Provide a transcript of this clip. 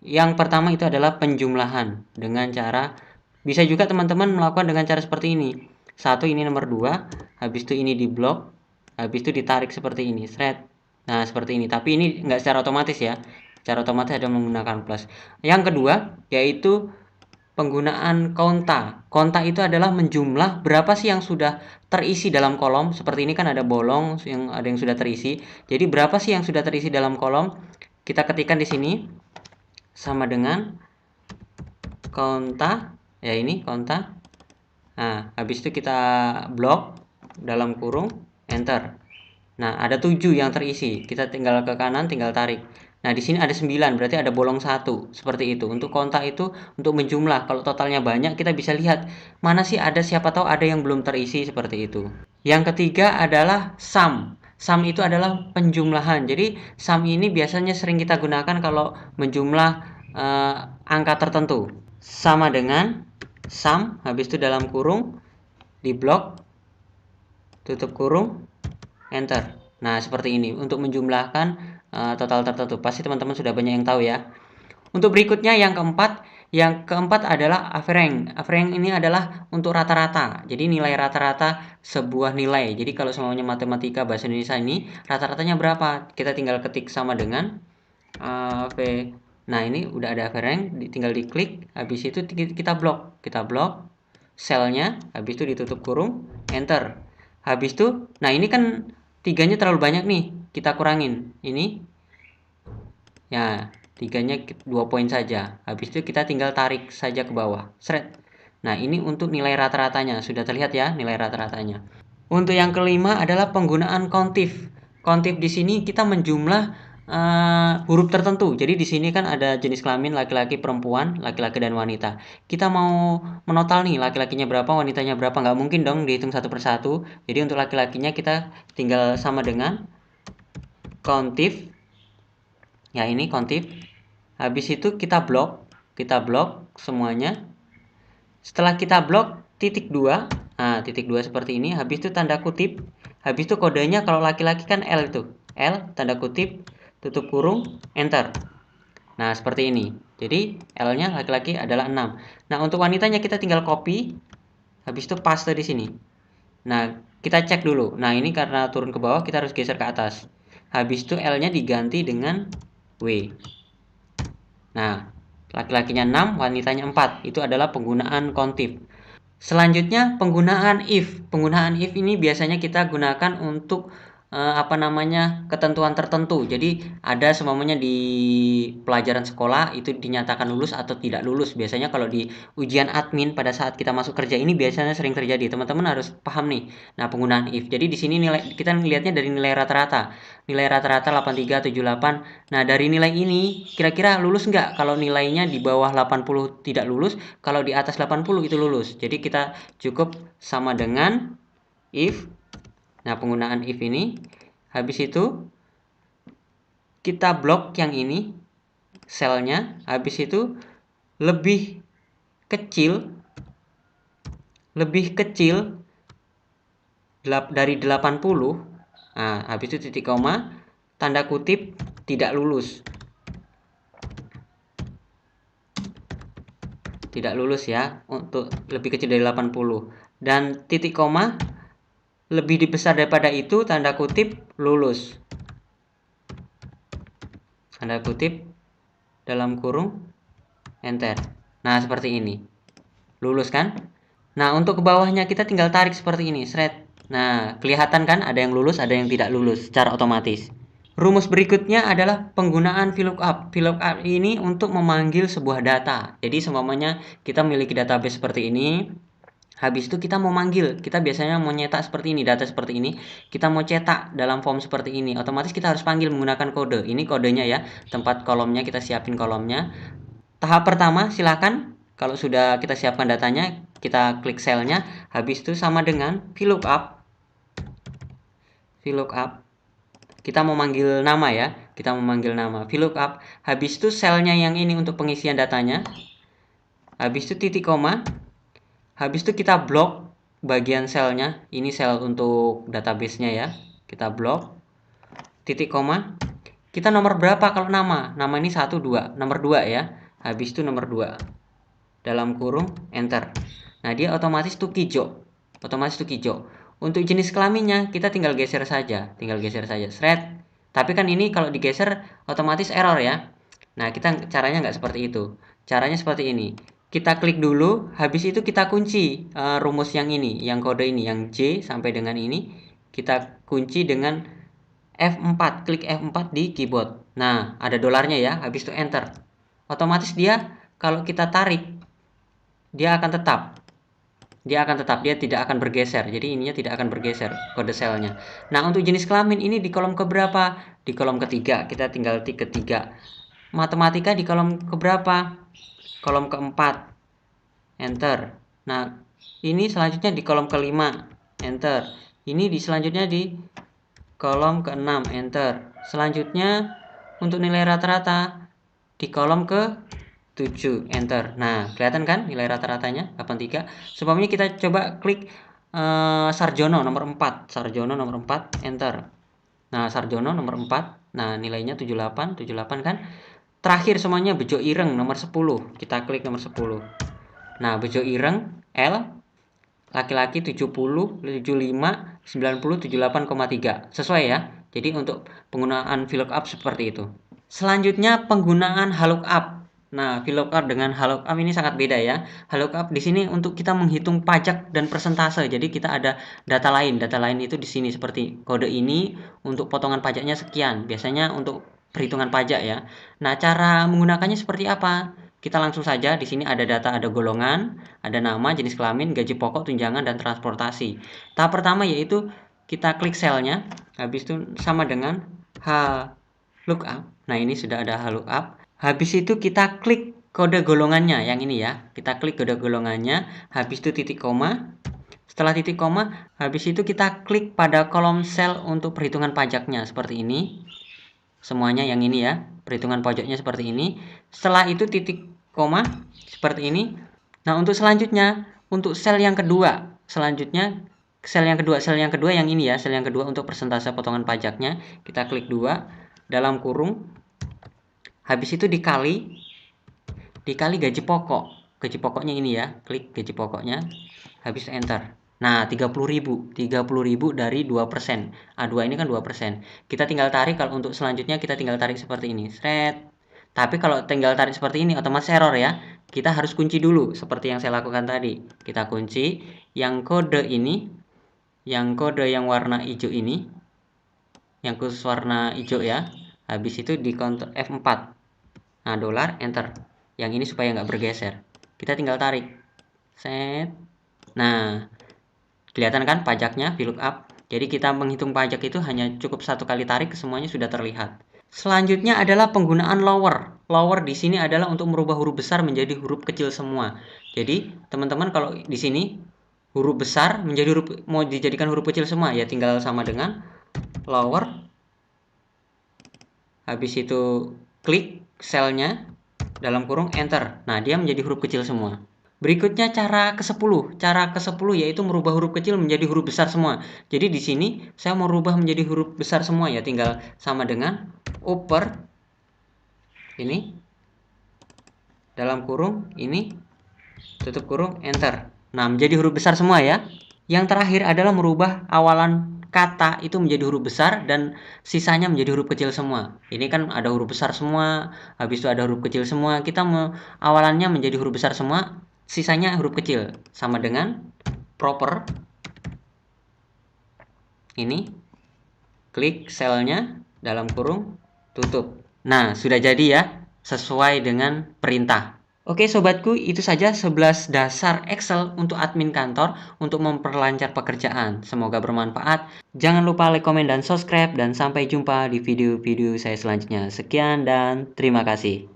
Yang pertama itu adalah penjumlahan dengan cara, bisa juga teman-teman melakukan dengan cara seperti ini. Satu ini nomor 2, habis itu ini di blok, habis itu ditarik seperti ini, thread. Nah, seperti ini. Tapi ini enggak secara otomatis ya. Secara otomatis ada menggunakan plus. Yang kedua yaitu penggunaan konta. Konta itu adalah menjumlah berapa sih yang sudah terisi dalam kolom. Seperti ini kan ada bolong, yang ada yang sudah terisi. Jadi berapa sih yang sudah terisi dalam kolom? Kita ketikkan di sini sama dengan konta, ya ini konta. Nah, habis itu kita blok dalam kurung enter. Nah, ada 7 yang terisi. Kita tinggal ke kanan, tinggal tarik. Nah, di sini ada 9, berarti ada bolong 1. Seperti itu. Untuk kontak itu untuk menjumlah. Kalau totalnya banyak, kita bisa lihat mana sih ada, siapa tahu ada yang belum terisi seperti itu. Yang ketiga adalah sum. Sum itu adalah penjumlahan. Jadi, sum ini biasanya sering kita gunakan kalau menjumlah angka tertentu. Sama dengan sum, habis itu dalam kurung, di blok, tutup kurung, enter. Nah, seperti ini untuk menjumlahkan total tertentu. Pasti teman-teman sudah banyak yang tahu ya. Untuk berikutnya yang keempat adalah average. Average ini adalah untuk rata-rata. Jadi nilai rata-rata sebuah nilai. Jadi kalau semuanya matematika bahasa Indonesia ini rata-ratanya berapa? Kita tinggal ketik sama dengan Nah, ini udah ada average, tinggal diklik, habis itu kita blok. Kita blok selnya, habis itu ditutup kurung, enter. Habis itu, nah ini kan 3-nya terlalu banyak nih, kita kurangin. Ini, ya 3-nya 2 poin saja. Habis itu kita tinggal tarik saja ke bawah, shred. Nah, ini untuk nilai rata-ratanya, sudah terlihat ya nilai rata-ratanya. Untuk yang kelima adalah penggunaan kontif. Kontif di sini kita menjumlah huruf tertentu. Jadi di sini kan ada jenis kelamin laki-laki, perempuan, laki-laki dan wanita. Kita mau menotal nih laki-lakinya berapa, wanitanya berapa, nggak mungkin dong dihitung satu persatu. Jadi untuk laki-lakinya kita tinggal sama dengan kontif. Ya ini kontif. Habis itu kita blok semuanya. Setelah kita blok titik 2, nah titik 2 seperti ini, habis itu tanda kutip, habis itu kodenya kalau laki-laki kan L itu, L tanda kutip, tutup kurung, enter. Nah, seperti ini. Jadi L-nya laki-laki adalah 6. Nah, untuk wanitanya kita tinggal copy, habis itu paste di sini. Nah, kita cek dulu. Nah, ini karena turun ke bawah kita harus geser ke atas. Habis itu L-nya diganti dengan W. Nah, laki-lakinya 6, wanitanya 4. Itu adalah penggunaan kontif. Selanjutnya penggunaan if. Penggunaan if ini biasanya kita gunakan untuk ketentuan tertentu. Jadi ada semuanya di pelajaran sekolah itu dinyatakan lulus atau tidak lulus. Biasanya kalau di ujian admin pada saat kita masuk kerja ini biasanya sering terjadi. Teman-teman harus paham nih. Nah, penggunaan if. Jadi di sini nilai kita lihatnya dari nilai rata-rata. Nilai rata-rata 83, 78. Nah, dari nilai ini kira-kira lulus nggak? Kalau nilainya di bawah 80 tidak lulus, kalau di atas 80 itu lulus. Jadi kita cukup sama dengan if. Nah, penggunaan if ini, habis itu kita blok yang ini, selnya, habis itu lebih kecil dari 80. Nah, habis itu titik koma, tanda kutip tidak lulus. Tidak lulus ya, untuk lebih kecil dari 80. Dan titik koma lebih besar daripada itu, tanda kutip lulus. Tanda kutip dalam kurung enter. Nah, seperti ini. Lulus kan? Nah, untuk ke bawahnya kita tinggal tarik seperti ini, shred. Nah, kelihatan kan ada yang lulus, ada yang tidak lulus secara otomatis. Rumus berikutnya adalah penggunaan VLOOKUP. VLOOKUP ini untuk memanggil sebuah data. Jadi seumpamanya kita memiliki database seperti ini. Habis itu kita mau manggil, kita biasanya mau nyetak seperti ini, data seperti ini. Kita mau cetak dalam form seperti ini. Otomatis kita harus panggil menggunakan kode. Ini kodenya ya, tempat kolomnya kita siapin kolomnya. Tahap pertama silakan kalau sudah kita siapkan datanya, kita klik selnya. Habis itu sama dengan VLOOKUP. VLOOKUP. Kita mau manggil nama ya, kita mau manggil nama VLOOKUP. Habis itu selnya yang ini untuk pengisian datanya. Habis itu titik koma. Habis itu kita blok bagian selnya. Ini sel untuk database-nya ya. Kita blok. Titik koma. Kita nomor berapa kalau nama? Nama ini 1, 2. Nomor 2 ya. Habis itu nomor 2. Dalam kurung, enter. Nah, dia otomatis tuh hijau. Otomatis tuh hijau. Untuk jenis kelaminnya, kita tinggal geser saja. Tinggal geser saja. Shred. Tapi kan ini kalau digeser, otomatis error ya. Nah, kita caranya nggak seperti itu. Caranya seperti ini. Kita klik dulu, habis itu kita kunci rumus yang ini, yang kode ini, yang J sampai dengan ini. Kita kunci dengan F4, klik F4 di keyboard. Nah, ada dolarnya ya, habis itu enter. Otomatis dia kalau kita tarik, dia akan tetap. Dia tidak akan bergeser. Jadi ininya tidak akan bergeser kode selnya. Nah, untuk jenis kelamin ini di kolom keberapa? Di kolom ketiga. Kita tinggal tik ketiga. Matematika di kolom keberapa? Kolom keempat. Enter. Nah, ini selanjutnya di kolom kelima. Enter. Ini selanjutnya di kolom ke-6, enter. Selanjutnya untuk nilai rata-rata di kolom ke-7, enter. Nah, kelihatan kan nilai rata-ratanya 83. Sebelumnya kita coba klik Sarjono nomor 4. Sarjono nomor 4, enter. Nah, Sarjono nomor 4. Nah, nilainya 78, 78 kan. Terakhir semuanya Bejo Ireng nomor 10. Kita klik nomor 10. Nah, Bejo Ireng L laki-laki 70, 75, 90, 78,3. Sesuai ya. Jadi untuk penggunaan VLOOKUP seperti itu. Selanjutnya penggunaan HLOOKUP. Nah, VLOOKUP dengan HLOOKUP ini sangat beda ya. HLOOKUP di sini untuk kita menghitung pajak dan persentase. Jadi kita ada data lain. Data lain itu di sini seperti kode ini untuk potongan pajaknya sekian. Biasanya untuk perhitungan pajak ya. Nah, cara menggunakannya seperti apa? Kita langsung saja, di sini ada data, ada golongan, ada nama, jenis kelamin, gaji pokok, tunjangan, dan transportasi. Tahap pertama yaitu kita klik selnya, habis itu sama dengan HLOOKUP. Nah, ini sudah ada HLOOKUP. Habis itu kita klik kode golongannya, yang ini ya. Kita klik kode golongannya, habis itu titik koma. Setelah titik koma, habis itu kita klik pada kolom sel untuk perhitungan pajaknya, seperti ini. Semuanya yang ini ya, perhitungan pajaknya seperti ini. Setelah itu titik koma seperti ini. Nah, untuk selanjutnya, untuk sel yang kedua, selanjutnya sel yang kedua yang ini ya, sel yang kedua untuk persentase potongan pajaknya, kita klik 2 dalam kurung. Habis itu dikali gaji pokok. Gaji pokoknya ini ya, klik gaji pokoknya. Habis enter. Nah, 30.000 dari 2%. A2 ini kan 2%. Kita tinggal tarik, kalau untuk selanjutnya kita tinggal tarik seperti ini. Shred. Tapi kalau tinggal tarik seperti ini otomatis error ya. Kita harus kunci dulu seperti yang saya lakukan tadi. Kita kunci yang kode ini, yang kode yang warna hijau ini, yang khusus warna hijau ya. Habis itu di counter F4. Nah, dolar, enter. Yang ini supaya nggak bergeser. Kita tinggal tarik. Set. Nah, kelihatan kan pajaknya VLOOKUP. Jadi kita menghitung pajak itu hanya cukup satu kali tarik, semuanya sudah terlihat. Selanjutnya adalah penggunaan lower. Lower di sini adalah untuk merubah huruf besar menjadi huruf kecil semua. Jadi, teman-teman kalau di sini huruf besar menjadi mau dijadikan huruf kecil semua, ya tinggal sama dengan lower. Habis itu klik selnya dalam kurung enter. Nah, dia menjadi huruf kecil semua. Berikutnya cara ke-10. Cara ke-10 yaitu merubah huruf kecil menjadi huruf besar semua. Jadi di sini saya mau rubah menjadi huruf besar semua ya, tinggal sama dengan upper ini dalam kurung ini tutup kurung enter. Nah, menjadi huruf besar semua ya. Yang terakhir adalah merubah awalan kata itu menjadi huruf besar dan sisanya menjadi huruf kecil semua. Ini kan ada huruf besar semua, habis itu ada huruf kecil semua. Kita mau awalannya menjadi huruf besar semua, sisanya huruf kecil. Sama dengan proper. Ini klik selnya dalam kurung tutup. Nah, sudah jadi ya, sesuai dengan perintah. Oke sobatku, itu saja 11 dasar Excel untuk admin kantor untuk memperlancar pekerjaan. Semoga bermanfaat. Jangan lupa like, komen, dan subscribe. Dan sampai jumpa di video-video saya selanjutnya. Sekian dan terima kasih.